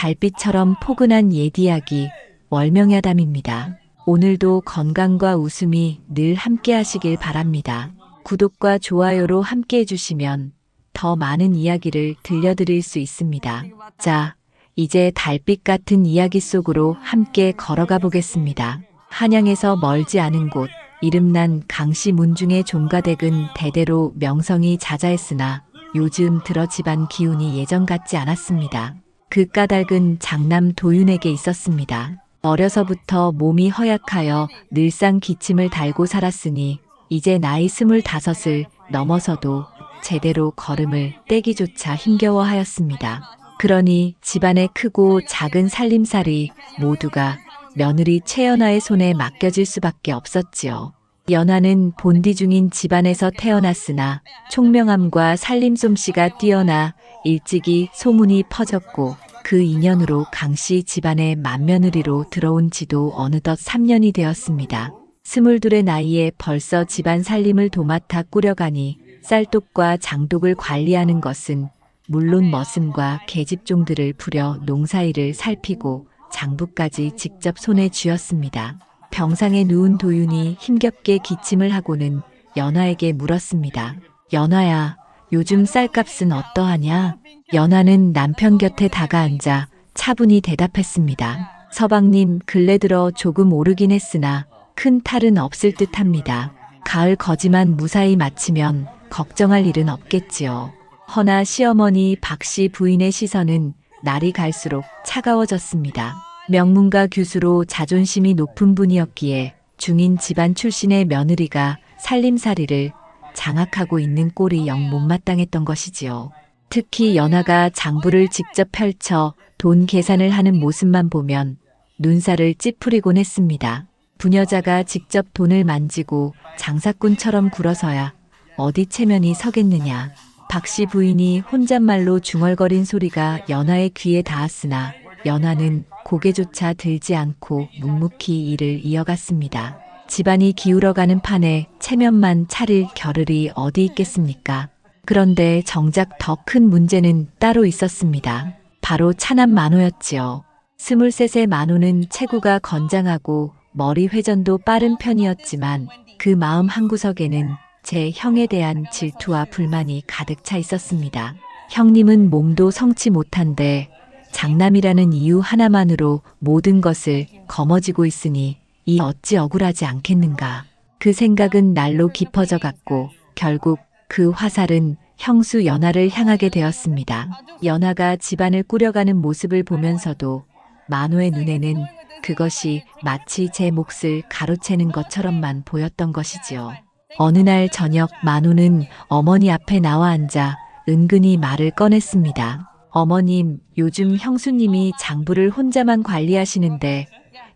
달빛처럼 포근한 옛 이야기 월명야담입니다. 오늘도 건강과 웃음이 늘 함께 하시길 바랍니다. 구독과 좋아요로 함께 해주시면 더 많은 이야기를 들려드릴 수 있습니다. 자, 이제 달빛 같은 이야기 속으로 함께 걸어가 보겠습니다. 한양에서 멀지 않은 곳, 이름난 강씨 문중의 종가댁은 대대로 명성이 자자했으나 요즘 들어 집안 기운이 예전 같지 않았습니다. 그 까닭은 장남 도윤에게 있었습니다. 어려서부터 몸이 허약하여 늘상 기침을 달고 살았으니 이제 나이 25을 넘어서도 제대로 걸음을 떼기조차 힘겨워하였습니다. 그러니 집안의 크고 작은 살림살이 모두가 며느리 최연아의 손에 맡겨질 수밖에 없었지요. 연아는 본디 중인 집안에서 태어났으나 총명함과 살림솜씨가 뛰어나 일찍이 소문이 퍼졌고 그 인연으로 강씨 집안의 맏며느리로 들어온 지도 어느덧 3년이 되었습니다. 22의 나이에 벌써 집안 살림을 도맡아 꾸려가니 쌀독과 장독을 관리하는 것은 물론 머슴과 계집종들을 부려 농사일을 살피고 장부까지 직접 손에 쥐었습니다. 병상에 누운 도윤이 힘겹게 기침을 하고는 연아에게 물었습니다. 연아야, 요즘 쌀값은 어떠하냐? 연아는 남편 곁에 다가앉아 차분히 대답했습니다. 서방님, 근래 들어 조금 오르긴 했으나 큰 탈은 없을 듯합니다. 가을 거지만 무사히 마치면 걱정할 일은 없겠지요. 허나 시어머니 박씨 부인의 시선은 날이 갈수록 차가워졌습니다. 명문가 교수로 자존심이 높은 분이었기에 중인 집안 출신의 며느리가 살림살이를 장악하고 있는 꼴이 영 못마땅했던 것이지요. 특히 연아가 장부를 직접 펼쳐 돈 계산을 하는 모습만 보면 눈살을 찌푸리곤 했습니다. 부녀자가 직접 돈을 만지고 장사꾼처럼 굴어서야 어디 체면이 서겠느냐. 박씨 부인이 혼잣말로 중얼거린 소리가 연아의 귀에 닿았으나 연아는 고개조차 들지 않고 묵묵히 일을 이어갔습니다. 집안이 기울어가는 판에 체면만 차릴 겨를이 어디 있겠습니까? 그런데 정작 더 큰 문제는 따로 있었습니다. 바로 차남 만호였지요. 23세 만호는 체구가 건장하고 머리 회전도 빠른 편이었지만 그 마음 한구석에는 제 형에 대한 질투와 불만이 가득 차 있었습니다. 형님은 몸도 성치 못한데 장남이라는 이유 하나만으로 모든 것을 거머쥐고 있으니 이 어찌 억울하지 않겠는가. 그 생각은 날로 깊어져 갔고 결국 그 화살은 형수 연아를 향하게 되었습니다. 연아가 집안을 꾸려가는 모습을 보면서도 만호의 눈에는 그것이 마치 제 몫을 가로채는 것처럼만 보였던 것이지요. 어느 날 저녁 만호는 어머니 앞에 나와 앉아 은근히 말을 꺼냈습니다. 어머님, 요즘 형수님이 장부를 혼자만 관리하시는데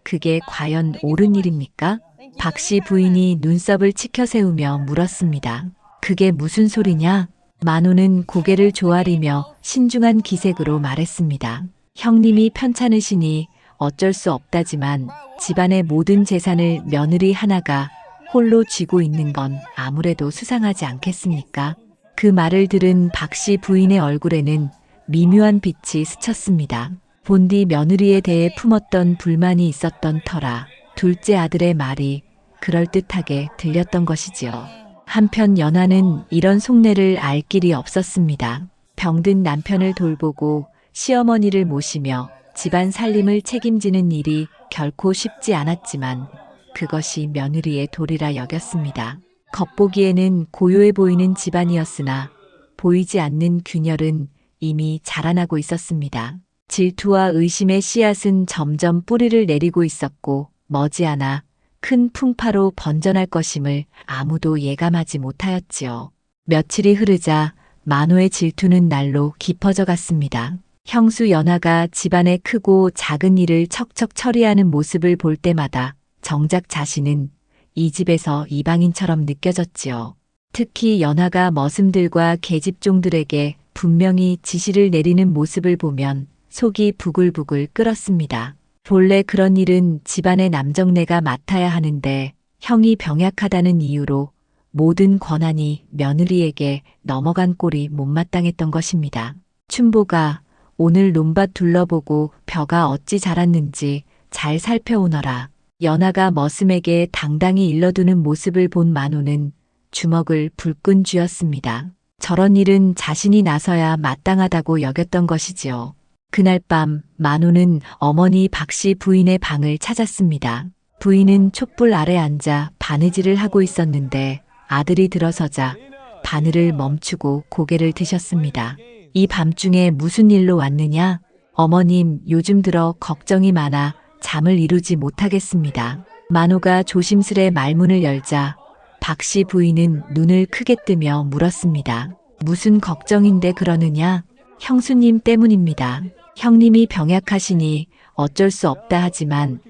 그게 과연 옳은 일입니까? 박씨 부인이 눈썹을 치켜세우며 물었습니다. 그게 무슨 소리냐? 만호는 고개를 조아리며 신중한 기색으로 말했습니다. 형님이 편찮으시니 어쩔 수 없다지만 집안의 모든 재산을 며느리 하나가 홀로 쥐고 있는 건 아무래도 수상하지 않겠습니까? 그 말을 들은 박씨 부인의 얼굴에는 미묘한 빛이 스쳤습니다. 본디 며느리에 대해 품었던 불만이 있었던 터라 둘째 아들의 말이 그럴듯하게 들렸던 것이지요. 한편 연아는 이런 속내를 알 길이 없었습니다. 병든 남편을 돌보고 시어머니를 모시며 집안 살림을 책임지는 일이 결코 쉽지 않았지만 그것이 며느리의 도리라 여겼습니다. 겉보기에는 고요해 보이는 집안이었으나 보이지 않는 균열은 이미 자라나고 있었습니다. 질투와 의심의 씨앗은 점점 뿌리를 내리고 있었고 머지않아 큰 풍파로 번져날 것임을 아무도 예감하지 못하였지요. 며칠이 흐르자 만호의 질투는 날로 깊어져 갔습니다. 형수 연아가 집안의 크고 작은 일을 척척 처리하는 모습을 볼 때마다 정작 자신은 이 집에서 이방인처럼 느껴졌지요. 특히 연아가 머슴들과 계집종들에게 분명히 지시를 내리는 모습을 보면 속이 부글부글 끓었습니다. 본래 그런 일은 집안의 남정네가 맡아야 하는데 형이 병약하다는 이유로 모든 권한이 며느리에게 넘어간 꼴이 못마땅했던 것입니다. 춘보가 오늘 논밭 둘러보고 벼가 어찌 자랐는지 잘 살펴오너라. 연하가 머슴에게 당당히 일러두는 모습을 본 만호는 주먹을 불끈 쥐었습니다. 저런 일은 자신이 나서야 마땅하다고 여겼던 것이지요. 그날 밤 만호는 어머니 박씨 부인의 방을 찾았습니다. 부인은 촛불 아래 앉아 바느질을 하고 있었는데 아들이 들어서자 바늘을 멈추고 고개를 드셨습니다. 이 밤중에 무슨 일로 왔느냐? 어머님, 요즘 들어 걱정이 많아 잠을 이루지 못하겠습니다. 만호가 조심스레 말문을 열자 박씨 부인은 눈을 크게 뜨며 물었습니다. 무슨 걱정인데 그러느냐? 형수님 때문입니다. 형님이 병약하시니 어쩔 수 없다 하지만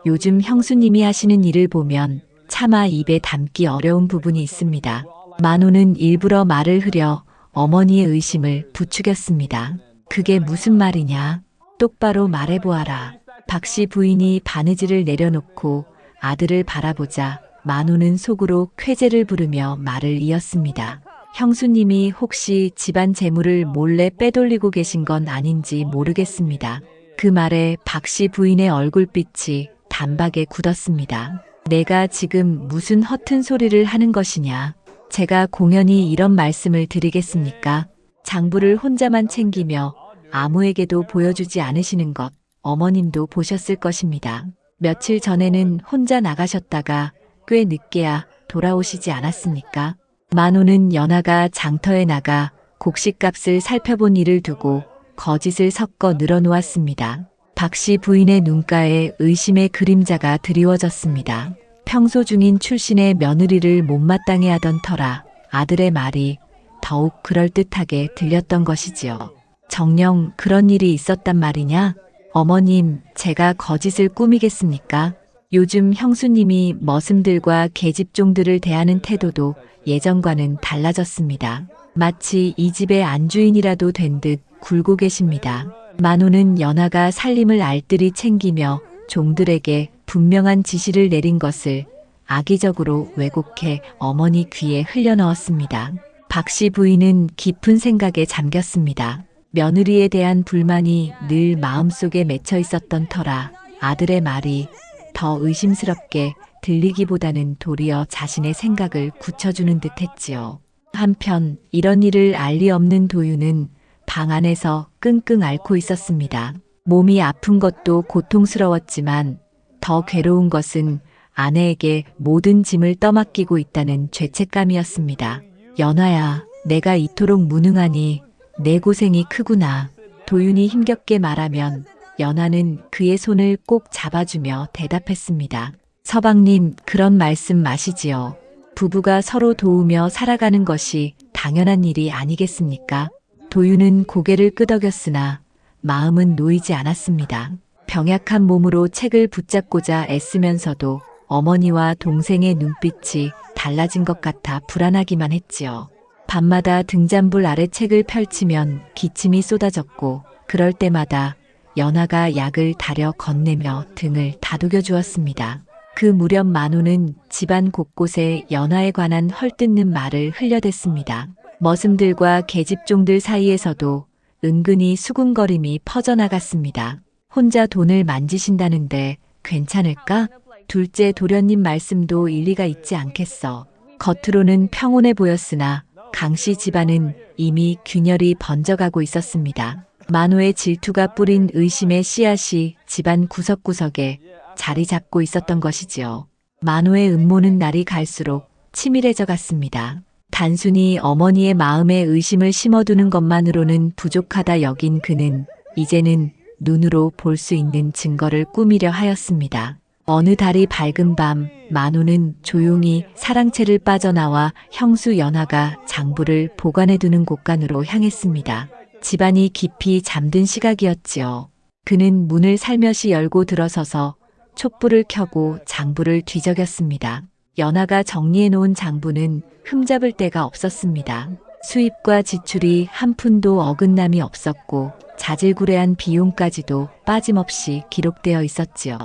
요즘 형수님이 하시는 일을 보면 차마 입에 담기 어려운 부분이 있습니다. 만호는 일부러 말을 흐려 어머니의 의심을 부추겼습니다. 그게 무슨 말이냐? 똑바로 말해보아라. 박씨 부인이 바느질을 내려놓고 아들을 바라보자 만호는 속으로 쾌재를 부르며 말을 이었습니다. 형수님이 혹시 집안 재물을 몰래 빼돌리고 계신 건 아닌지 모르겠습니다. 그 말에 박씨 부인의 얼굴빛이 단박에 굳었습니다. 내가 지금 무슨 허튼 소리를 하는 것이냐? 제가 공연히 이런 말씀을 드리겠습니까? 장부를 혼자만 챙기며 아무에게도 보여주지 않으시는 것 어머님도 보셨을 것입니다. 며칠 전에는 혼자 나가셨다가 꽤 늦게야 돌아오시지 않았습니까? 만호는 연하가 장터에 나가 곡식값을 살펴본 일을 두고 거짓을 섞어 늘어놓았습니다. 박씨 부인의 눈가에 의심의 그림자가 드리워졌습니다. 평소 중인 출신의 며느리를 못마땅해 하던 터라 아들의 말이 더욱 그럴듯하게 들렸던 것이지요. 정녕 그런 일이 있었단 말이냐? 어머님, 제가 거짓을 꾸미겠습니까? 요즘 형수님이 머슴들과 계집종들을 대하는 태도도 예전과는 달라졌습니다. 마치 이 집의 안주인이라도 된 듯 굴고 계십니다. 만호는 연하가 살림을 알뜰히 챙기며 종들에게 분명한 지시를 내린 것을 악의적으로 왜곡해 어머니 귀에 흘려넣었습니다. 박씨 부인은 깊은 생각에 잠겼습니다. 며느리에 대한 불만이 늘 마음속에 맺혀 있었던 터라 아들의 말이 더 의심스럽게 들리기보다는 도리어 자신의 생각을 굳혀주는 듯 했지요. 한편 이런 일을 알 리 없는 도유는 방 안에서 끙끙 앓고 있었습니다. 몸이 아픈 것도 고통스러웠지만 더 괴로운 것은 아내에게 모든 짐을 떠맡기고 있다는 죄책감이었습니다. 연하야, 내가 이토록 무능하니 내 고생이 크구나. 도윤이 힘겹게 말하면 연하는 그의 손을 꼭 잡아주며 대답했습니다. 서방님, 그런 말씀 마시지요. 부부가 서로 도우며 살아가는 것이 당연한 일이 아니겠습니까? 도윤은 고개를 끄덕였으나 마음은 놓이지 않았습니다. 병약한 몸으로 책을 붙잡고자 애쓰면서도 어머니와 동생의 눈빛이 달라진 것 같아 불안하기만 했지요. 밤마다 등잔불 아래 책을 펼치면 기침이 쏟아졌고 그럴 때마다 연하가 약을 다려 건네며 등을 다독여 주었습니다. 그 무렵 만호는 집안 곳곳에 연하에 관한 헐뜯는 말을 흘려댔습니다. 머슴들과 계집종들 사이에서도 은근히 수군거림이 퍼져나갔습니다. 혼자 돈을 만지신다는데 괜찮을까? 둘째 도련님 말씀도 일리가 있지 않겠어. 겉으로는 평온해 보였으나 강씨 집안은 이미 균열이 번져가고 있었습니다. 만호의 질투가 뿌린 의심의 씨앗이 집안 구석구석에 자리 잡고 있었던 것이지요. 만호의 음모는 날이 갈수록 치밀해져 갔습니다. 단순히 어머니의 마음에 의심을 심어두는 것만으로는 부족하다 여긴 그는 이제는 눈으로 볼 수 있는 증거를 꾸미려 하였습니다. 어느 달이 밝은 밤 만호는 조용히 사랑채를 빠져나와 형수 연하가 장부를 보관해두는 곳간으로 향했습니다. 집안이 깊이 잠든 시각이었지요. 그는 문을 살며시 열고 들어서서 촛불을 켜고 장부를 뒤적였습니다. 연하가 정리해놓은 장부는 흠잡을 데가 없었습니다. 수입과 지출이 한 푼도 어긋남이 없었고 자질구레한 비용까지도 빠짐없이 기록되어 있었지요.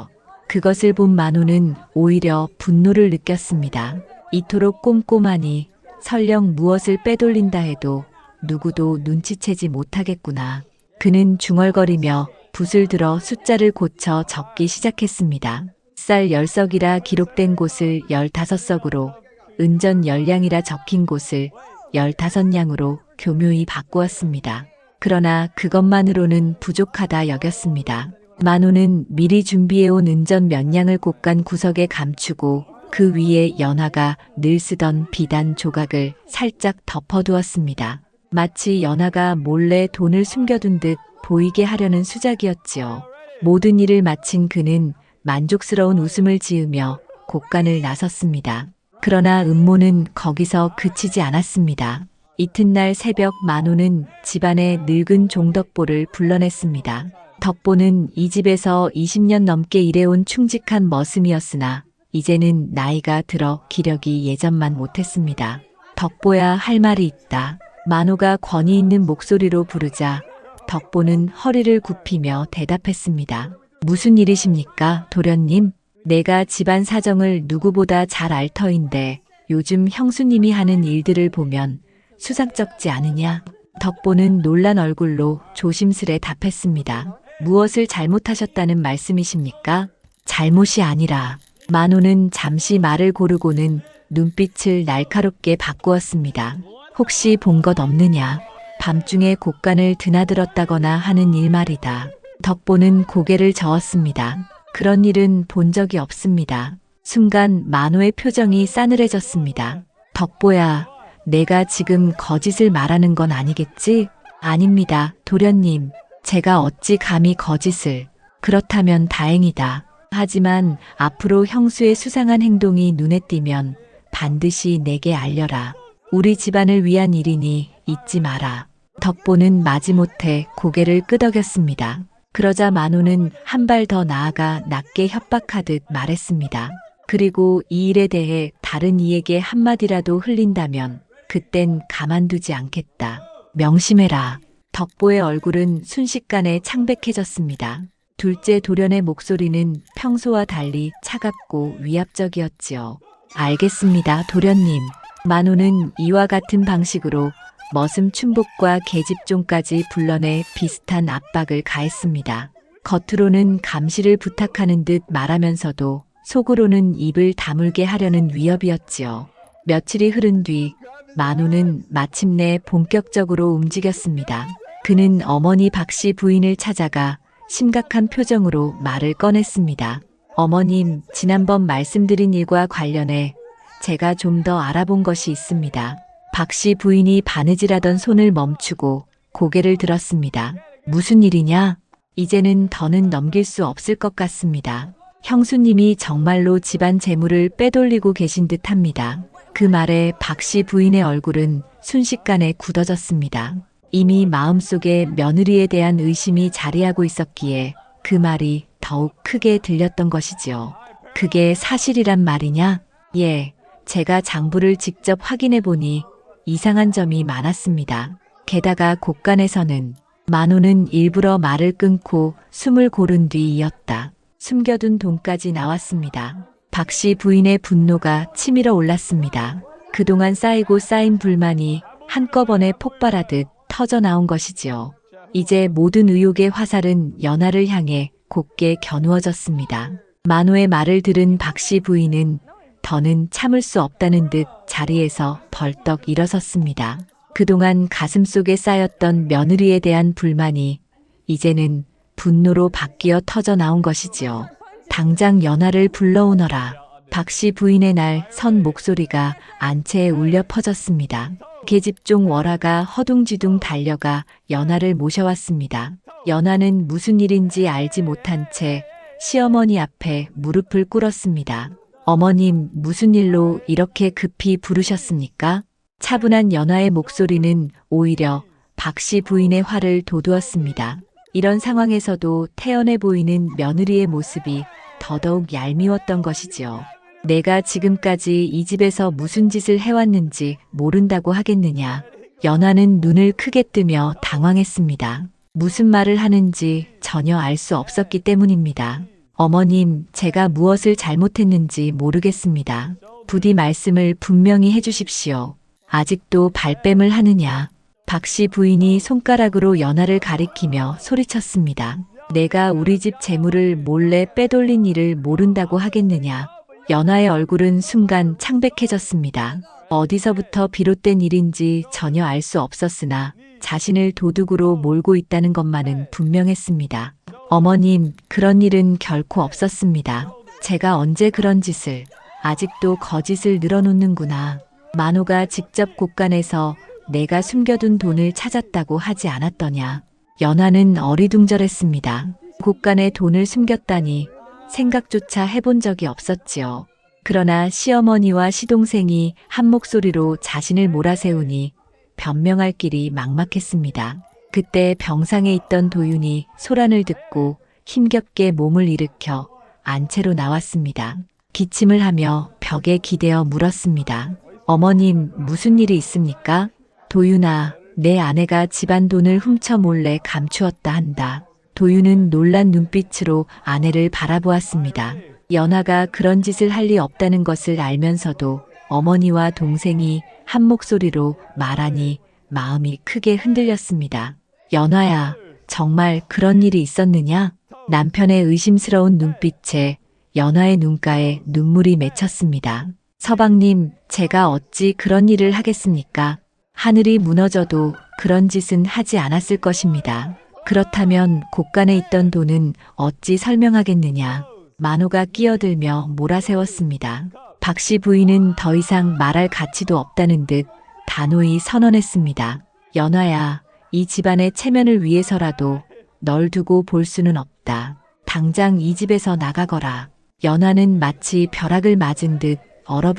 그것을 본 만호는 오히려 분노를 느꼈습니다. 이토록 꼼꼼하니 설령 무엇을 빼돌린다 해도 누구도 눈치채지 못하겠구나. 그는 중얼거리며 붓을 들어 숫자를 고쳐 적기 시작했습니다. 쌀 10석이라 기록된 곳을 15석으로, 은전 10량이라 적힌 곳을 15량으로 교묘히 바꾸었습니다. 그러나 그것만으로는 부족하다 여겼습니다. 만호는 미리 준비해온 은전 몇 량을 곳간 구석에 감추고 그 위에 연화가 늘 쓰던 비단 조각을 살짝 덮어두었습니다. 마치 연화가 몰래 돈을 숨겨둔 듯 보이게 하려는 수작이었지요. 모든 일을 마친 그는 만족스러운 웃음을 지으며 곳간을 나섰습니다. 그러나 음모는 거기서 그치지 않았습니다. 이튿날 새벽 만호는 집안의 늙은 종덕보를 불러냈습니다. 덕보는 이 집에서 20년 넘게 일해온 충직한 머슴이었으나 이제는 나이가 들어 기력이 예전만 못했습니다. 덕보야, 할 말이 있다. 만호가 권위 있는 목소리로 부르자 덕보는 허리를 굽히며 대답했습니다. 무슨 일이십니까, 도련님? 내가 집안 사정을 누구보다 잘 알 터인데 요즘 형수님이 하는 일들을 보면 수상쩍지 않으냐? 덕보는 놀란 얼굴로 조심스레 답했습니다. 무엇을 잘못하셨다는 말씀이십니까? 잘못이 아니라. 만호는 잠시 말을 고르고는 눈빛을 날카롭게 바꾸었습니다. 혹시 본 것 없느냐? 밤중에 곳간을 드나들었다거나 하는 일 말이다. 덕보는 고개를 저었습니다. 그런 일은 본 적이 없습니다. 순간 만호의 표정이 싸늘해졌습니다. 덕보야, 내가 지금 거짓을 말하는 건 아니겠지? 아닙니다, 도련님. 제가 어찌 감히 거짓을. 그렇다면 다행이다. 하지만 앞으로 형수의 수상한 행동이 눈에 띄면 반드시 내게 알려라. 우리 집안을 위한 일이니 잊지 마라. 덕보는 마지못해 고개를 끄덕였습니다. 그러자 만호는 한 발 더 나아가 낮게 협박하듯 말했습니다. 그리고 이 일에 대해 다른 이에게 한마디라도 흘린다면 그땐 가만두지 않겠다. 명심해라. 덕보의 얼굴은 순식간에 창백해졌습니다. 둘째 도련의 목소리는 평소와 달리 차갑고 위압적이었지요. 알겠습니다, 도련님. 만호는 이와 같은 방식으로 머슴 춘복과 계집종까지 불러내 비슷한 압박을 가했습니다. 겉으로는 감시를 부탁하는 듯 말하면서도 속으로는 입을 다물게 하려는 위협이었지요. 며칠이 흐른 뒤 만호는 마침내 본격적으로 움직였습니다. 그는 어머니 박씨 부인을 찾아가 심각한 표정으로 말을 꺼냈습니다. 어머님, 지난번 말씀드린 일과 관련해 제가 좀 더 알아본 것이 있습니다. 박씨 부인이 바느질하던 손을 멈추고 고개를 들었습니다. 무슨 일이냐? 이제는 더는 넘길 수 없을 것 같습니다. 형수님이 정말로 집안 재물을 빼돌리고 계신 듯합니다. 그 말에 박씨 부인의 얼굴은 순식간에 굳어졌습니다. 이미 마음속에 며느리에 대한 의심이 자리하고 있었기에 그 말이 더욱 크게 들렸던 것이지요. 그게 사실이란 말이냐? 예, 제가 장부를 직접 확인해 보니 이상한 점이 많았습니다. 게다가 곳간에서는 만호는 일부러 말을 끊고 숨을 고른 뒤 이었다. 숨겨둔 돈까지 나왔습니다. 박씨 부인의 분노가 치밀어 올랐습니다. 그동안 쌓이고 쌓인 불만이 한꺼번에 폭발하듯 터져 나온 것이지요. 이제 모든 의혹의 화살은 연하를 향해 곱게 겨누어졌습니다. 만호의 말을 들은 박씨 부인은 더는 참을 수 없다는 듯 자리에서 벌떡 일어섰습니다. 그동안 가슴속에 쌓였던 며느리에 대한 불만이 이제는 분노로 바뀌어 터져 나온 것이지요. 당장 연하를 불러오너라. 박씨 부인의 날 선 목소리가 안채에 울려 퍼졌습니다. 계집종 월하가 허둥지둥 달려가 연하를 모셔왔습니다. 연하는 무슨 일인지 알지 못한 채 시어머니 앞에 무릎을 꿇었습니다. 어머님, 무슨 일로 이렇게 급히 부르셨습니까? 차분한 연하의 목소리는 오히려 박씨 부인의 화를 돋우었습니다. 이런 상황에서도 태연해 보이는 며느리의 모습이 더더욱 얄미웠던 것이지요. 내가 지금까지 이 집에서 무슨 짓을 해왔는지 모른다고 하겠느냐. 연하는 눈을 크게 뜨며 당황했습니다. 무슨 말을 하는지 전혀 알 수 없었기 때문입니다. 어머님, 제가 무엇을 잘못했는지 모르겠습니다. 부디 말씀을 분명히 해주십시오. 아직도 발뺌을 하느냐. 박 씨 부인이 손가락으로 연하를 가리키며 소리쳤습니다. 내가 우리 집 재물을 몰래 빼돌린 일을 모른다고 하겠느냐. 연하의 얼굴은 순간 창백해졌습니다. 어디서부터 비롯된 일인지 전혀 알 수 없었으나 자신을 도둑으로 몰고 있다는 것만은 분명했습니다. 어머님, 그런 일은 결코 없었습니다. 제가 언제 그런 짓을, 아직도 거짓을 늘어놓는구나. 만호가 직접 곳간에서 내가 숨겨둔 돈을 찾았다고 하지 않았더냐. 연하는 어리둥절했습니다. 곳간에 돈을 숨겼다니 생각조차 해본 적이 없었지요. 그러나 시어머니와 시동생이 한 목소리로 자신을 몰아세우니 변명할 길이 막막했습니다. 그때 병상에 있던 도윤이 소란을 듣고 힘겹게 몸을 일으켜 안채로 나왔습니다. 기침을 하며 벽에 기대어 물었습니다. 어머님, 무슨 일이 있습니까? 도윤아, 내 아내가 집안 돈을 훔쳐 몰래 감추었다 한다. 도윤은 놀란 눈빛으로 아내를 바라보았습니다. 연하가 그런 짓을 할 리 없다는 것을 알면서도 어머니와 동생이 한 목소리로 말하니 마음이 크게 흔들렸습니다. 연하야, 정말 그런 일이 있었느냐? 남편의 의심스러운 눈빛에 연하의 눈가에 눈물이 맺혔습니다. 서방님, 제가 어찌 그런 일을 하겠습니까? 하늘이 무너져도 그런 짓은 하지 않았을 것입니다. 그렇다면 곳간에 있던 돈은 어찌 설명하겠느냐. 만호가 끼어들며 몰아세웠습니다. 박 씨 부인은 더 이상 말할 가치도 없다는 듯 단호히 선언했습니다. 연하야, 이 집안의 체면을 위해서라도 널 두고 볼 수는 없다. 당장 이 집에서 나가거라. 연하는 마치 벼락을 맞은 듯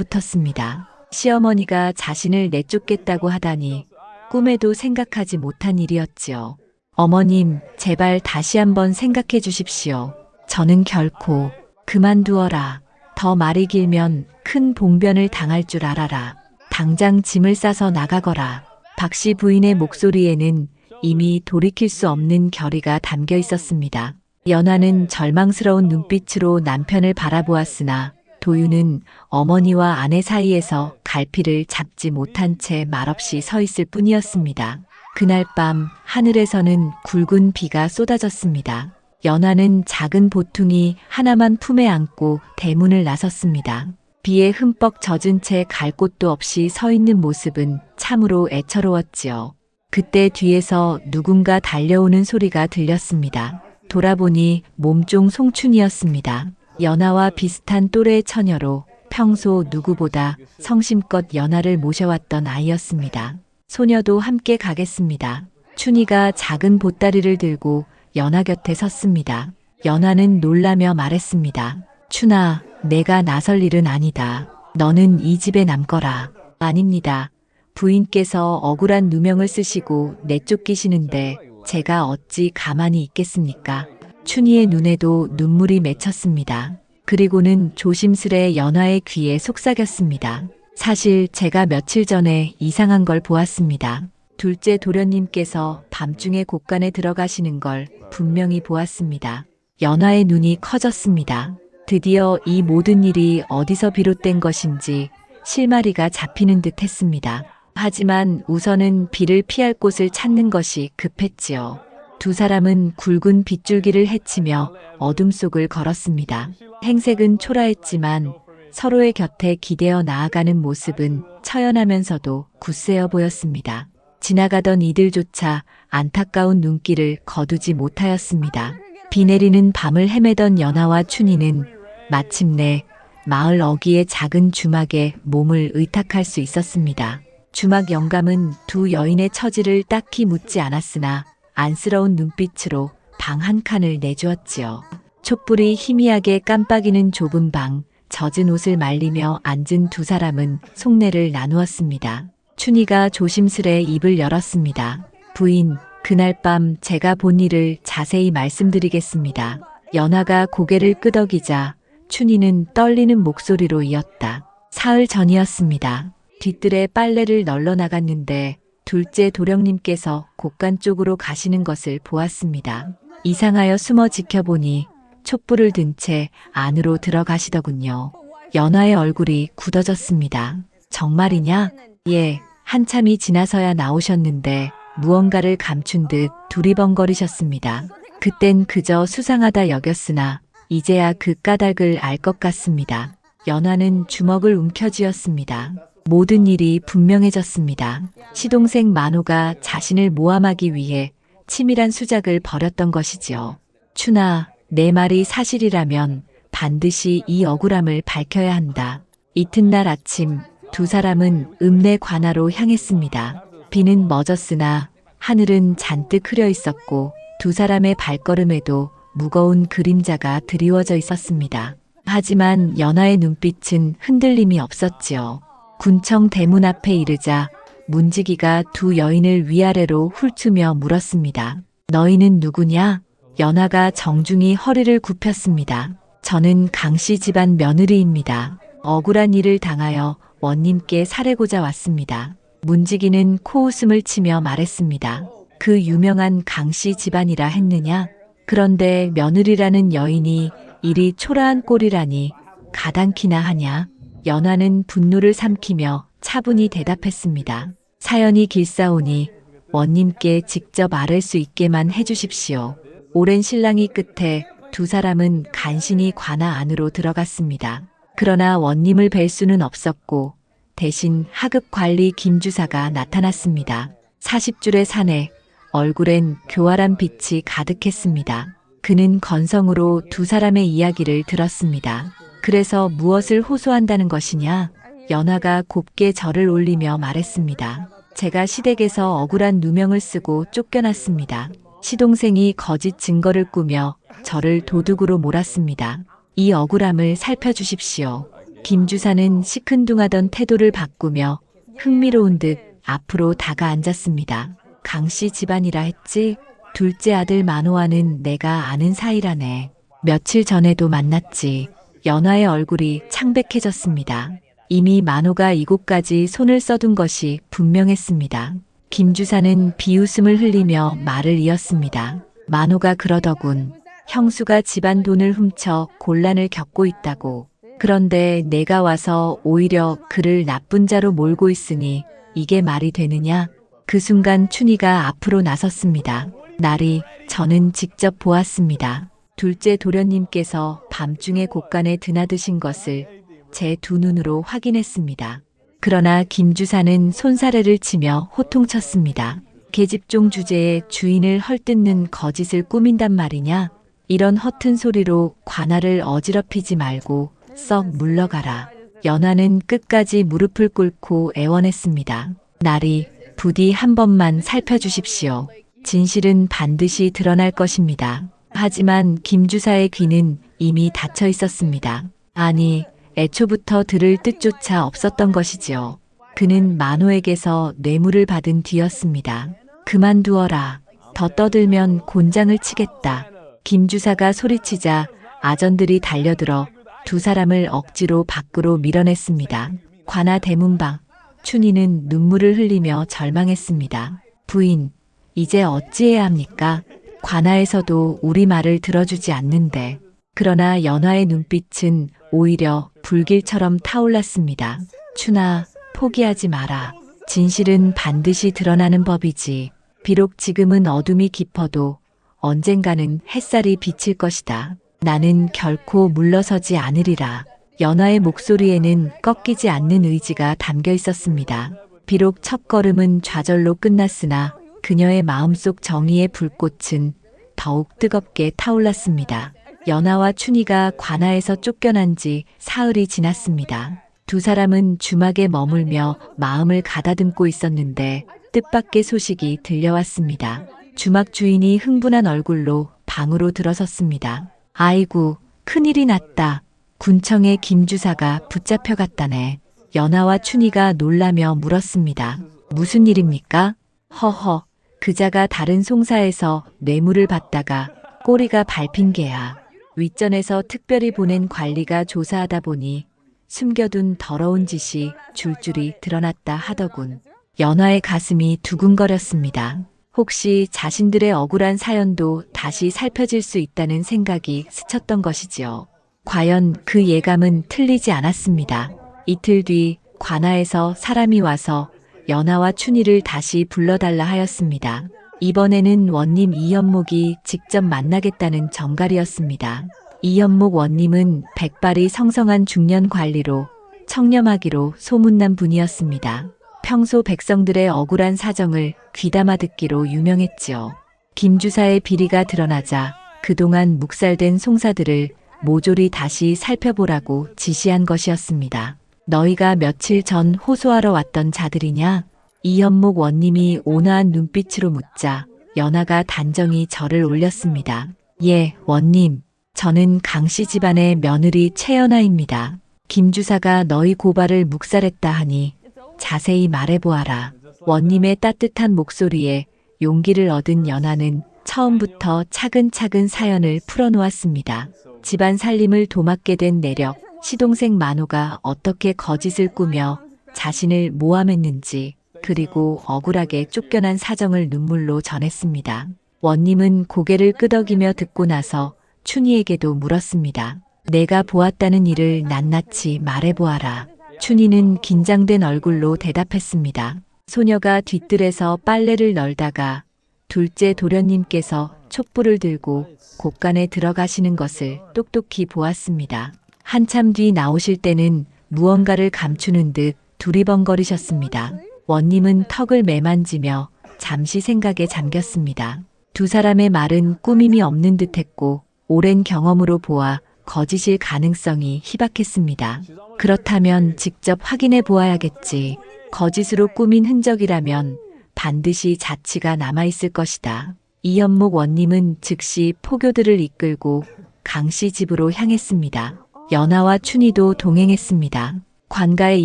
얼어붙었습니다. 시어머니가 자신을 내쫓겠다고 하다니 꿈에도 생각하지 못한 일이었지요. 어머님, 제발 다시 한번 생각해 주십시오. 저는 결코 그만두어라. 더 말이 길면 큰 봉변을 당할 줄 알아라. 당장 짐을 싸서 나가거라. 박 씨 부인의 목소리에는 이미 돌이킬 수 없는 결의가 담겨 있었습니다. 연하는 절망스러운 눈빛으로 남편을 바라보았으나 도윤은 어머니와 아내 사이에서 갈피를 잡지 못한 채 말없이 서 있을 뿐이었습니다. 그날 밤 하늘에서는 굵은 비가 쏟아졌습니다. 연하는 작은 보퉁이 하나만 품에 안고 대문을 나섰습니다. 비에 흠뻑 젖은 채 갈 곳도 없이 서 있는 모습은 참으로 애처로웠지요. 그때 뒤에서 누군가 달려오는 소리가 들렸습니다. 돌아보니 몸종 송춘이었습니다. 연하와 비슷한 또래의 처녀로 평소 누구보다 성심껏 연하를 모셔왔던 아이였습니다. 소녀도 함께 가겠습니다. 춘희가 작은 보따리를 들고 연하 곁에 섰습니다. 연하는 놀라며 말했습니다. 춘아, 내가 나설 일은 아니다. 너는 이 집에 남거라. 아닙니다. 부인께서 억울한 누명을 쓰시고 내쫓기시는데 제가 어찌 가만히 있겠습니까? 춘희의 눈에도 눈물이 맺혔습니다. 그리고는 조심스레 연하의 귀에 속삭였습니다. 사실 제가 며칠 전에 이상한 걸 보았습니다. 둘째 도련님께서 밤중에 곳간에 들어가시는 걸 분명히 보았습니다. 연하의 눈이 커졌습니다. 드디어 이 모든 일이 어디서 비롯된 것인지 실마리가 잡히는 듯 했습니다. 하지만 우선은 비를 피할 곳을 찾는 것이 급했지요. 두 사람은 굵은 빗줄기를 헤치며 어둠 속을 걸었습니다. 행색은 초라했지만 서로의 곁에 기대어 나아가는 모습은 처연하면서도 굳세어 보였습니다. 지나가던 이들조차 안타까운 눈길을 거두지 못하였습니다. 비 내리는 밤을 헤매던 연하와 춘희는 마침내 마을 어귀의 작은 주막에 몸을 의탁할 수 있었습니다. 주막 영감은 두 여인의 처지를 딱히 묻지 않았으나 안쓰러운 눈빛으로 방 한 칸을 내주었지요. 촛불이 희미하게 깜빡이는 좁은 방, 젖은 옷을 말리며 앉은 두 사람은 속내를 나누었습니다. 춘희가 조심스레 입을 열었습니다. 부인, 그날 밤 제가 본 일을 자세히 말씀드리겠습니다. 연하가 고개를 끄덕이자 춘희는 떨리는 목소리로 이었다. 사흘 전이었습니다. 뒤뜰에 빨래를 널러 나갔는데 둘째 도령님께서 곳간 쪽으로 가시는 것을 보았습니다. 이상하여 숨어 지켜보니 촛불을 든 채 안으로 들어가시더군요. 연하의 얼굴이 굳어졌습니다. 정말이냐? 예, 한참이 지나서야 나오셨는데 무언가를 감춘 듯 두리번거리셨습니다. 그땐 그저 수상하다 여겼으나 이제야 그 까닭을 알 것 같습니다. 연화는 주먹을 움켜쥐었습니다. 모든 일이 분명해졌습니다. 시동생 만호가 자신을 모함하기 위해 치밀한 수작을 벌였던 것이지요. 춘아, 내 말이 사실이라면 반드시 이 억울함을 밝혀야 한다. 이튿날 아침 두 사람은 읍내 관아로 향했습니다. 비는 멎었으나 하늘은 잔뜩 흐려 있었고 두 사람의 발걸음에도 무거운 그림자가 드리워져 있었습니다. 하지만 연하의 눈빛은 흔들림이 없었지요. 군청 대문 앞에 이르자 문지기가 두 여인을 위아래로 훑으며 물었습니다. 너희는 누구냐? 연하가 정중히 허리를 굽혔습니다. 저는 강씨 집안 며느리입니다. 억울한 일을 당하여 원님께 살해고자 왔습니다. 문지기는 코웃음을 치며 말했습니다. 그 유명한 강씨 집안이라 했느냐? 그런데 며느리라는 여인이 이리 초라한 꼴이라니 가당키나 하냐? 연하는 분노를 삼키며 차분히 대답했습니다. 사연이 길사오니 원님께 직접 아를 수 있게만 해주십시오. 오랜 실랑이 끝에 두 사람은 간신히 관아 안으로 들어갔습니다. 그러나 원님을 뵐 수는 없었고 대신 하급 관리 김주사가 나타났습니다. 40줄의 산에 얼굴엔 교활한 빛이 가득했습니다. 그는 건성으로 두 사람의 이야기를 들었습니다. 그래서 무엇을 호소한다는 것이냐? 연하가 곱게 절을 올리며 말했습니다. 제가 시댁에서 억울한 누명을 쓰고 쫓겨났습니다. 시동생이 거짓 증거를 꾸며 저를 도둑으로 몰았습니다. 이 억울함을 살펴주십시오. 김주사는 시큰둥하던 태도를 바꾸며 흥미로운 듯 앞으로 다가앉았습니다. 강씨 집안이라 했지? 둘째 아들 만호와는 내가 아는 사이라네. 며칠 전에도 만났지. 연화의 얼굴이 창백해졌습니다. 이미 만호가 이곳까지 손을 써둔 것이 분명했습니다. 김주사는 비웃음을 흘리며 말을 이었습니다. 만호가 그러더군. 형수가 집안 돈을 훔쳐 곤란을 겪고 있다고. 그런데 내가 와서 오히려 그를 나쁜 자로 몰고 있으니 이게 말이 되느냐? 그 순간 춘희가 앞으로 나섰습니다. 날이 저는 직접 보았습니다. 둘째 도련님께서 밤중에 곳간에 드나드신 것을 제 두 눈으로 확인했습니다. 그러나 김주사는 손사래를 치며 호통쳤습니다. 계집종 주제에 주인을 헐뜯는 거짓을 꾸민단 말이냐? 이런 허튼 소리로 관아를 어지럽히지 말고 썩 물러가라. 연하는 끝까지 무릎을 꿇고 애원했습니다. 날이 부디 한 번만 살펴주십시오. 진실은 반드시 드러날 것입니다. 하지만 김주사의 귀는 이미 닫혀 있었습니다. 아니, 애초부터 들을 뜻조차 없었던 것이지요. 그는 만호에게서 뇌물을 받은 뒤였습니다. 그만두어라. 더 떠들면 곤장을 치겠다. 김주사가 소리치자 아전들이 달려들어 두 사람을 억지로 밖으로 밀어냈습니다. 관아 대문방, 춘희는 눈물을 흘리며 절망했습니다. 부인, 이제 어찌해야 합니까? 관아에서도 우리 말을 들어주지 않는데. 그러나 연화의 눈빛은 오히려 불길처럼 타올랐습니다. 춘아, 포기하지 마라. 진실은 반드시 드러나는 법이지. 비록 지금은 어둠이 깊어도 언젠가는 햇살이 비칠 것이다. 나는 결코 물러서지 않으리라. 연화의 목소리에는 꺾이지 않는 의지가 담겨 있었습니다. 비록 첫걸음은 좌절로 끝났으나 그녀의 마음속 정의의 불꽃은 더욱 뜨겁게 타올랐습니다. 연하와 춘희가 관아에서 쫓겨난 지 사흘이 지났습니다. 두 사람은 주막에 머물며 마음을 가다듬고 있었는데 뜻밖의 소식이 들려왔습니다. 주막 주인이 흥분한 얼굴로 방으로 들어섰습니다. 아이고, 큰일이 났다. 군청의 김주사가 붙잡혀갔다네. 연하와 춘희가 놀라며 물었습니다. 무슨 일입니까? 허허, 그자가 다른 송사에서 뇌물을 받다가 꼬리가 밟힌 게야. 윗전에서 특별히 보낸 관리가 조사하다 보니 숨겨둔 더러운 짓이 줄줄이 드러났다 하더군. 연화의 가슴이 두근거렸습니다. 혹시 자신들의 억울한 사연도 다시 살펴질 수 있다는 생각이 스쳤던 것이지요. 과연 그 예감은 틀리지 않았습니다. 이틀 뒤 관아에서 사람이 와서 연하와 춘희를 다시 불러달라 하였습니다. 이번에는 원님 이연목이 직접 만나겠다는 정갈이었습니다. 이연목 원님은 백발이 성성한 중년 관리로 청렴하기로 소문난 분이었습니다. 평소 백성들의 억울한 사정을 귀담아 듣기로 유명했지요. 김주사의 비리가 드러나자 그동안 묵살된 송사들을 모조리 다시 살펴보라고 지시한 것이었습니다. 너희가 며칠 전 호소하러 왔던 자들이냐? 이연목 원님이 온화한 눈빛으로 묻자 연하가 단정히 절을 올렸습니다. 예, 원님. 저는 강씨 집안의 며느리 최연하입니다. 김주사가 너희 고발을 묵살했다 하니 자세히 말해보아라. 원님의 따뜻한 목소리에 용기를 얻은 연하는 처음부터 차근차근 사연을 풀어놓았습니다. 집안 살림을 도맡게 된 내력, 시동생 만호가 어떻게 거짓을 꾸며 자신을 모함했는지, 그리고 억울하게 쫓겨난 사정을 눈물로 전했습니다. 원님은 고개를 끄덕이며 듣고 나서 춘희에게도 물었습니다. 내가 보았다는 일을 낱낱이 말해보아라. 춘희는 긴장된 얼굴로 대답했습니다. 소녀가 뒤뜰에서 빨래를 널다가 둘째 도련님께서 촛불을 들고 곳간에 들어가시는 것을 똑똑히 보았습니다. 한참 뒤 나오실 때는 무언가를 감추는 듯 두리번거리셨습니다. 원님은 턱을 매만지며 잠시 생각에 잠겼습니다. 두 사람의 말은 꾸밈이 없는 듯했고 오랜 경험으로 보아 거짓일 가능성이 희박했습니다. 그렇다면 직접 확인해 보아야겠지. 거짓으로 꾸민 흔적이라면 반드시 자취가 남아있을 것이다. 이연목 원님은 즉시 포교들을 이끌고 강씨 집으로 향했습니다. 연하와 춘희도 동행했습니다. 관가의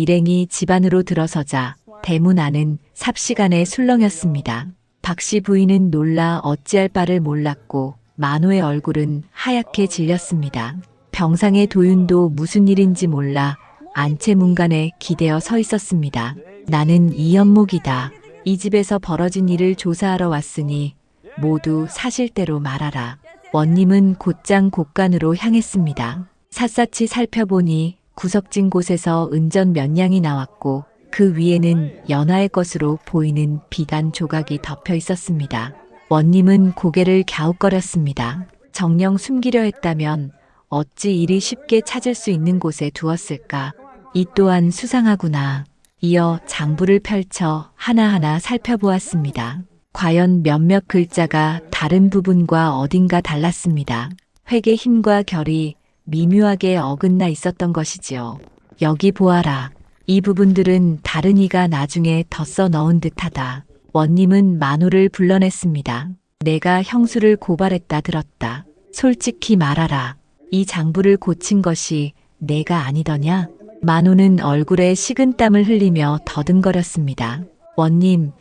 일행이 집 안으로 들어서자 대문 안은 삽시간에 술렁였습니다. 박씨 부인은 놀라 어찌할 바를 몰랐고 만호의 얼굴은 하얗게 질렸습니다. 병상의 도윤도 무슨 일인지 몰라 안채문간에 기대어 서 있었습니다. 나는 이연목이다. 이 집에서 벌어진 일을 조사하러 왔으니 모두 사실대로 말하라. 원님은 곧장 곳간으로 향했습니다. 샅샅이 살펴보니 구석진 곳에서 은전 몇 냥이 나왔고 그 위에는 연하의 것으로 보이는 비단 조각이 덮여 있었습니다. 원님은 고개를 갸웃거렸습니다. 정녕 숨기려 했다면 어찌 이리 쉽게 찾을 수 있는 곳에 두었을까? 이 또한 수상하구나. 이어 장부를 펼쳐 하나하나 살펴보았습니다. 과연 몇몇 글자가 다른 부분과 어딘가 달랐습니다. 획의 힘과 결이 미묘하게 어긋나 있었던 것이지요. 여기 보아라. 이 부분들은 다른 이가 나중에 덧써 넣은 듯하다. 원님은 만호를 불러냈습니다. 내가 형수를 고발했다 들었다. 솔직히 말하라. 이 장부를 고친 것이 내가 아니더냐? 만호는 얼굴에 식은땀을 흘리며 더듬거렸습니다. 원님,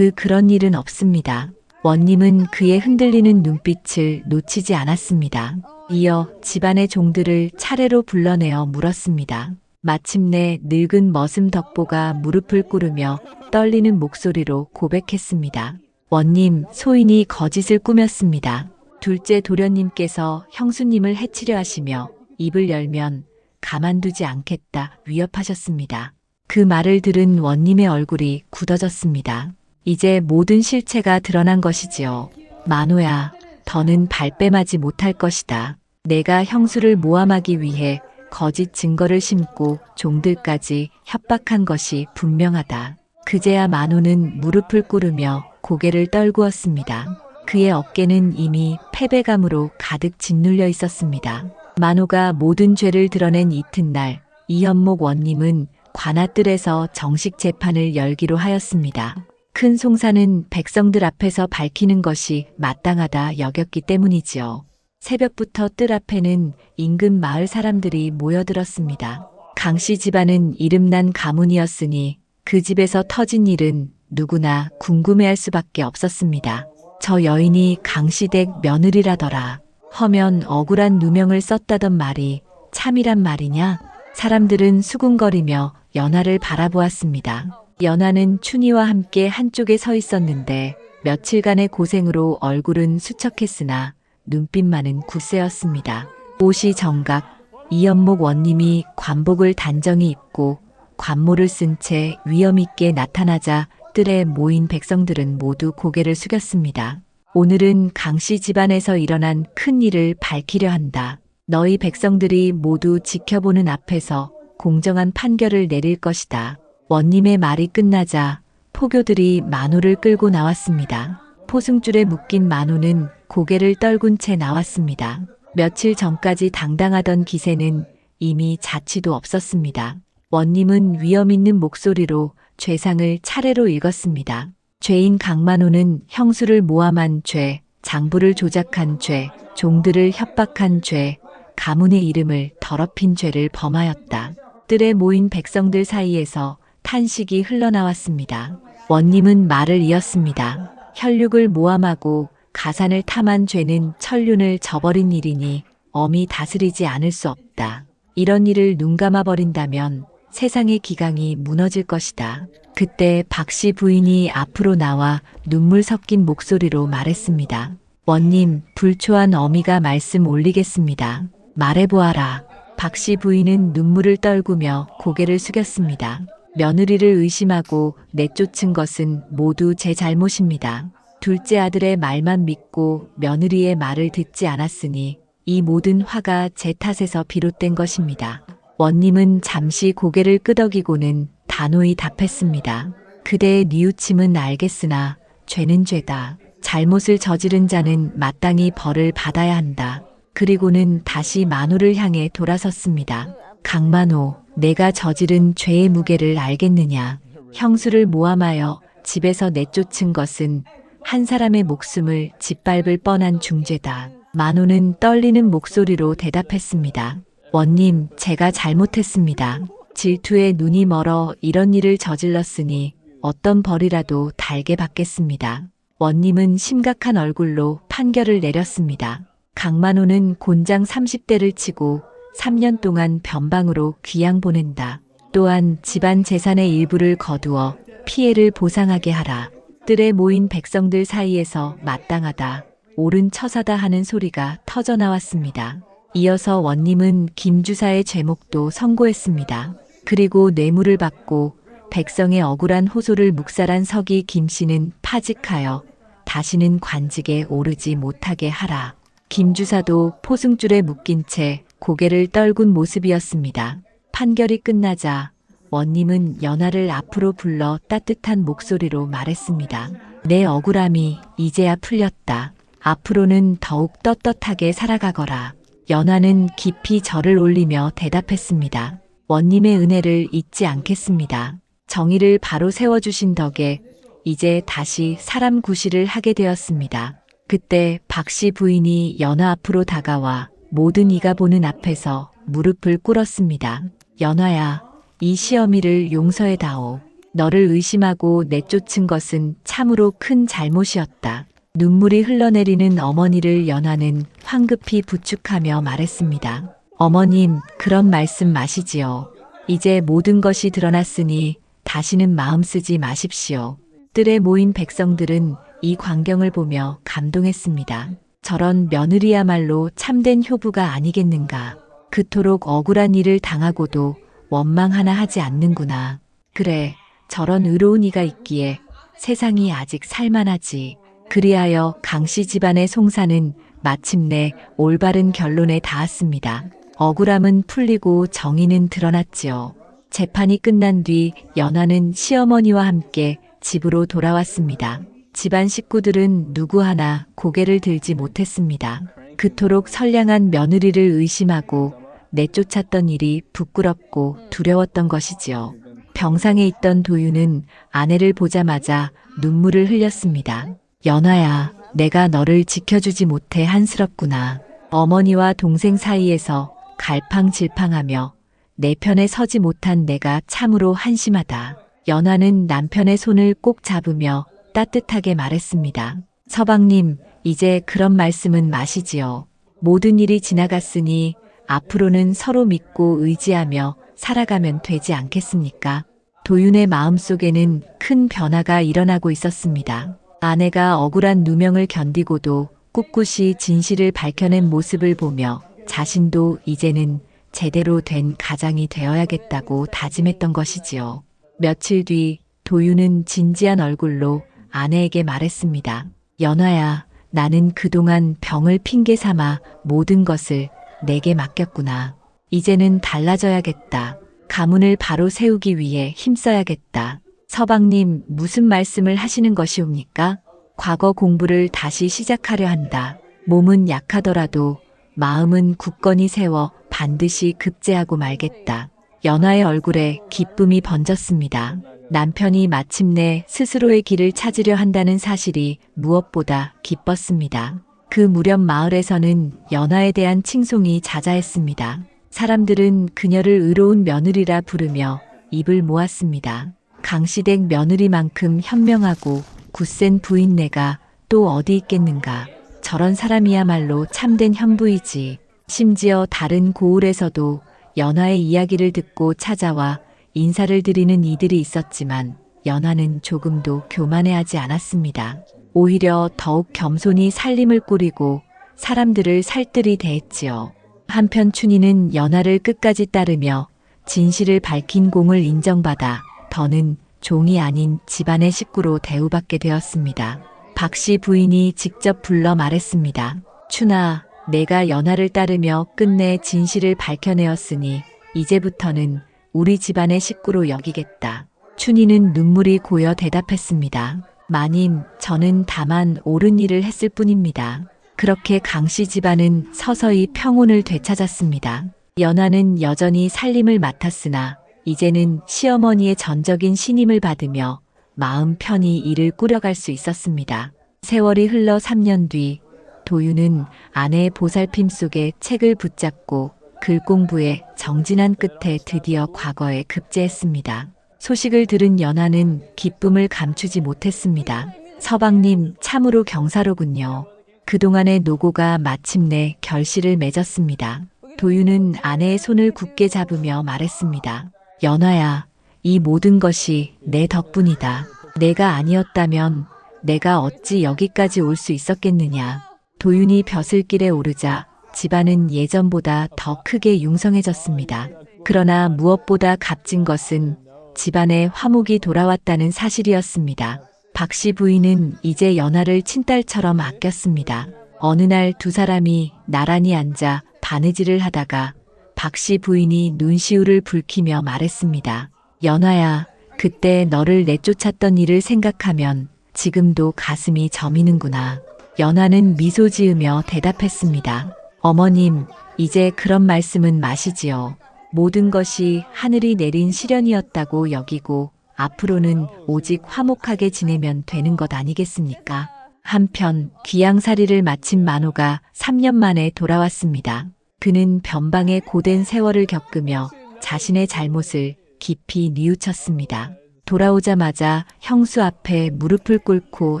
그런 일은 없습니다. 원님은 그의 흔들리는 눈빛을 놓치지 않았습니다. 이어 집안의 종들을 차례로 불러내어 물었습니다. 마침내 늙은 머슴 덕보가 무릎을 꿇으며 떨리는 목소리로 고백했습니다. 원님, 소인이 거짓을 꾸몄습니다. 둘째 도련님께서 형수님을 해치려 하시며 입을 열면 가만두지 않겠다 위협하셨습니다. 그 말을 들은 원님의 얼굴이 굳어졌습니다. 이제 모든 실체가 드러난 것이지요. 만호야, 더는 발뺌하지 못할 것이다. 내가 형수를 모함하기 위해 거짓 증거를 심고 종들까지 협박한 것이 분명하다. 그제야 만호는 무릎을 꿇으며 고개를 떨구었습니다. 그의 어깨는 이미 패배감으로 가득 짓눌려 있었습니다. 만호가 모든 죄를 드러낸 이튿날 이연목 원님은 관아뜰에서 정식 재판을 열기로 하였습니다. 큰 송사는 백성들 앞에서 밝히는 것이 마땅하다 여겼기 때문이지요. 새벽부터 뜰 앞에는 인근 마을 사람들이 모여들었습니다. 강씨 집안은 이름난 가문이었으니 그 집에서 터진 일은 누구나 궁금해할 수밖에 없었습니다. 저 여인이 강씨댁 며느리라더라. 허면 억울한 누명을 썼다던 말이 참이란 말이냐? 사람들은 수군거리며 연하를 바라보았습니다. 연하는 춘희와 함께 한쪽에 서 있었는데 며칠간의 고생으로 얼굴은 수척했으나 눈빛만은 굳세었습니다. 옷이 정각, 이연목 원님이 관복을 단정히 입고 관모를 쓴 채 위엄있게 나타나자 뜰에 모인 백성들은 모두 고개를 숙였습니다. 오늘은 강씨 집안에서 일어난 큰 일을 밝히려 한다. 너희 백성들이 모두 지켜보는 앞에서 공정한 판결을 내릴 것이다. 원님의 말이 끝나자 포교들이 만호를 끌고 나왔습니다. 포승줄에 묶인 만호는 고개를 떨군 채 나왔습니다. 며칠 전까지 당당하던 기세는 이미 자취도 없었습니다. 원님은 위험 있는 목소리로 죄상을 차례로 읽었습니다. 죄인 강만호는 형수를 모함한 죄, 장부를 조작한 죄, 종들을 협박한 죄, 가문의 이름을 더럽힌 죄를 범하였다. 뜰에 모인 백성들 사이에서 탄식이 흘러나왔습니다. 원님은 말을 이었습니다. 혈육을 모함하고 가산을 탐한 죄는 천륜을 저버린 일이니 엄히 다스리지 않을 수 없다. 이런 일을 눈감아 버린다면 세상의 기강이 무너질 것이다. 그때 박씨 부인이 앞으로 나와 눈물 섞인 목소리로 말했습니다. 원님, 불초한 어미가 말씀 올리겠습니다. 말해보아라. 박씨 부인은 눈물을 떨구며 고개를 숙였습니다. 며느리를 의심하고 내쫓은 것은 모두 제 잘못입니다. 둘째 아들의 말만 믿고 며느리의 말을 듣지 않았으니 이 모든 화가 제 탓에서 비롯된 것입니다. 원님은 잠시 고개를 끄덕이고는 단호히 답했습니다. 그대의 뉘우침은 알겠으나 죄는 죄다. 잘못을 저지른 자는 마땅히 벌을 받아야 한다. 그리고는 다시 만호를 향해 돌아섰습니다. 강만호, 내가 저지른 죄의 무게를 알겠느냐. 형수를 모함하여 집에서 내쫓은 것은 한 사람의 목숨을 짓밟을 뻔한 중죄다. 만호는 떨리는 목소리로 대답했습니다. 원님, 제가 잘못했습니다. 질투에 눈이 멀어 이런 일을 저질렀으니 어떤 벌이라도 달게 받겠습니다. 원님은 심각한 얼굴로 판결을 내렸습니다. 강만호는 곤장 30대를 치고 3년 동안 변방으로 귀양 보낸다. 또한 집안 재산의 일부를 거두어 피해를 보상하게 하라. 뜰에 모인 백성들 사이에서 마땅하다, 옳은 처사다 하는 소리가 터져나왔습니다. 이어서 원님은 김주사의 죄목도 선고했습니다. 그리고 뇌물을 받고 백성의 억울한 호소를 묵살한 서기 김씨는 파직하여 다시는 관직에 오르지 못하게 하라. 김주사도 포승줄에 묶인 채 고개를 떨군 모습이었습니다. 판결이 끝나자 원님은 연하를 앞으로 불러 따뜻한 목소리로 말했습니다. 내 억울함이 이제야 풀렸다. 앞으로는 더욱 떳떳하게 살아가거라. 연하는 깊이 절을 올리며 대답했습니다. 원님의 은혜를 잊지 않겠습니다. 정의를 바로 세워주신 덕에 이제 다시 사람 구실을 하게 되었습니다. 그때 박씨 부인이 연하 앞으로 다가와 모든 이가 보는 앞에서 무릎을 꿇었습니다. 연하야, 이 시어미를 용서해다오. 너를 의심하고 내쫓은 것은 참으로 큰 잘못이었다. 눈물이 흘러내리는 어머니를 연하는 황급히 부축하며 말했습니다. 어머님, 그런 말씀 마시지요. 이제 모든 것이 드러났으니 다시는 마음 쓰지 마십시오. 뜰에 모인 백성들은 이 광경을 보며 감동했습니다. 저런 며느리야말로 참된 효부가 아니겠는가. 그토록 억울한 일을 당하고도 원망 하나 하지 않는구나. 그래, 저런 의로운 이가 있기에 세상이 아직 살만하지. 그리하여 강씨 집안의 송사는 마침내 올바른 결론에 닿았습니다. 억울함은 풀리고 정의는 드러났지요. 재판이 끝난 뒤 연하는 시어머니와 함께 집으로 돌아왔습니다. 집안 식구들은 누구 하나 고개를 들지 못했습니다. 그토록 선량한 며느리를 의심하고 내쫓았던 일이 부끄럽고 두려웠던 것이지요. 병상에 있던 도윤은 아내를 보자마자 눈물을 흘렸습니다. 연하야, 내가 너를 지켜주지 못해 한스럽구나. 어머니와 동생 사이에서 갈팡질팡하며 내 편에 서지 못한 내가 참으로 한심하다. 연하는 남편의 손을 꼭 잡으며 따뜻하게 말했습니다. 서방님, 이제 그런 말씀은 마시지요. 모든 일이 지나갔으니 앞으로는 서로 믿고 의지하며 살아가면 되지 않겠습니까? 도윤의 마음속에는 큰 변화가 일어나고 있었습니다. 아내가 억울한 누명을 견디고도 꿋꿋이 진실을 밝혀낸 모습을 보며 자신도 이제는 제대로 된 가장이 되어야겠다고 다짐했던 것이지요. 며칠 뒤 도윤은 진지한 얼굴로 아내에게 말했습니다. 연화야, 나는 그동안 병을 핑계 삼아 모든 것을 내게 맡겼구나. 이제는 달라져야겠다. 가문을 바로 세우기 위해 힘써야겠다. 서방님, 무슨 말씀을 하시는 것이옵니까? 과거 공부를 다시 시작하려 한다. 몸은 약하더라도 마음은 굳건히 세워 반드시 급제하고 말겠다. 연화의 얼굴에 기쁨이 번졌습니다. 남편이 마침내 스스로의 길을 찾으려 한다는 사실이 무엇보다 기뻤습니다. 그 무렵 마을에서는 연화에 대한 칭송이 자자했습니다. 사람들은 그녀를 의로운 며느리라 부르며 입을 모았습니다. 강시댁 며느리만큼 현명하고 굳센 부인네가 또 어디 있겠는가. 저런 사람이야말로 참된 현부이지. 심지어 다른 고을에서도 연화의 이야기를 듣고 찾아와 인사를 드리는 이들이 있었지만 연화는 조금도 교만해하지 않았습니다. 오히려 더욱 겸손히 살림을 꾸리고 사람들을 살뜰히 대했지요. 한편 춘희는 연화를 끝까지 따르며 진실을 밝힌 공을 인정받아 더는 종이 아닌 집안의 식구로 대우받게 되었습니다. 박씨 부인이 직접 불러 말했습니다. 춘아, 내가 연화를 따르며 끝내 진실을 밝혀내었으니 이제부터는 우리 집안의 식구로 여기겠다. 춘희는 눈물이 고여 대답했습니다. 마님, 저는 다만 옳은 일을 했을 뿐입니다. 그렇게 강씨 집안은 서서히 평온을 되찾았습니다. 연화는 여전히 살림을 맡았으나 이제는 시어머니의 전적인 신임을 받으며 마음 편히 일을 꾸려갈 수 있었습니다. 세월이 흘러 3년 뒤 도윤은 아내의 보살핌 속에 책을 붙잡고 글 공부에 정진한 끝에 드디어 과거에 급제했습니다. 소식을 들은 연화는 기쁨을 감추지 못했습니다. 서방님, 참으로 경사로군요. 그동안의 노고가 마침내 결실을 맺었습니다. 도윤은 아내의 손을 굳게 잡으며 말했습니다. 연화야, 이 모든 것이 내 덕분이다. 내가 아니었다면 내가 어찌 여기까지 올 수 있었겠느냐. 도윤이 벼슬길에 오르자 집안은 예전보다 더 크게 융성해졌습니다. 그러나 무엇보다 값진 것은 집안에 화목이 돌아왔다는 사실이었습니다. 박씨 부인은 이제 연화를 친딸처럼 아꼈습니다. 어느 날 두 사람이 나란히 앉아 바느질을 하다가 박씨 부인이 눈시울을 붉히며 말했습니다. 연화야, 그때 너를 내쫓았던 일을 생각하면 지금도 가슴이 저미는구나. 연화는 미소 지으며 대답했습니다. 어머님, 이제 그런 말씀은 마시지요. 모든 것이 하늘이 내린 시련이었다고 여기고 앞으로는 오직 화목하게 지내면 되는 것 아니겠습니까? 한편 귀양살이를 마친 만호가 3년 만에 돌아왔습니다. 그는 변방의 고된 세월을 겪으며 자신의 잘못을 깊이 뉘우쳤습니다. 돌아오자마자 형수 앞에 무릎을 꿇고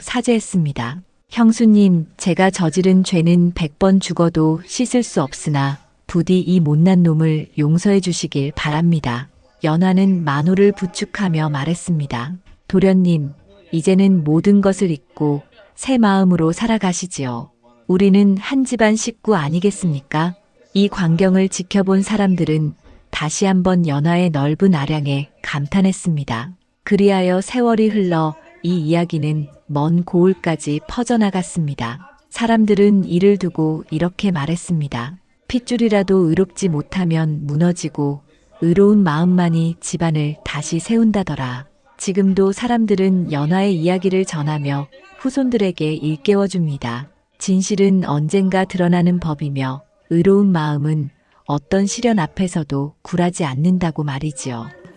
사죄했습니다. 형수님, 제가 저지른 죄는 100번 죽어도 씻을 수 없으나 부디 이 못난 놈을 용서해 주시길 바랍니다. 연화는 만호를 부축하며 말했습니다. 도련님, 이제는 모든 것을 잊고 새 마음으로 살아가시지요. 우리는 한 집안 식구 아니겠습니까? 이 광경을 지켜본 사람들은 다시 한번 연화의 넓은 아량에 감탄했습니다. 그리하여 세월이 흘러 이 이야기는 먼 고을까지 퍼져나갔습니다. 사람들은 이를 두고 이렇게 말했습니다. 핏줄이라도 의롭지 못하면 무너지고 의로운 마음만이 집안을 다시 세운다더라. 지금도 사람들은 연화의 이야기를 전하며 후손들에게 일깨워줍니다. 진실은 언젠가 드러나는 법이며 의로운 마음은 어떤 시련 앞에서도 굴하지 않는다고 말이지요.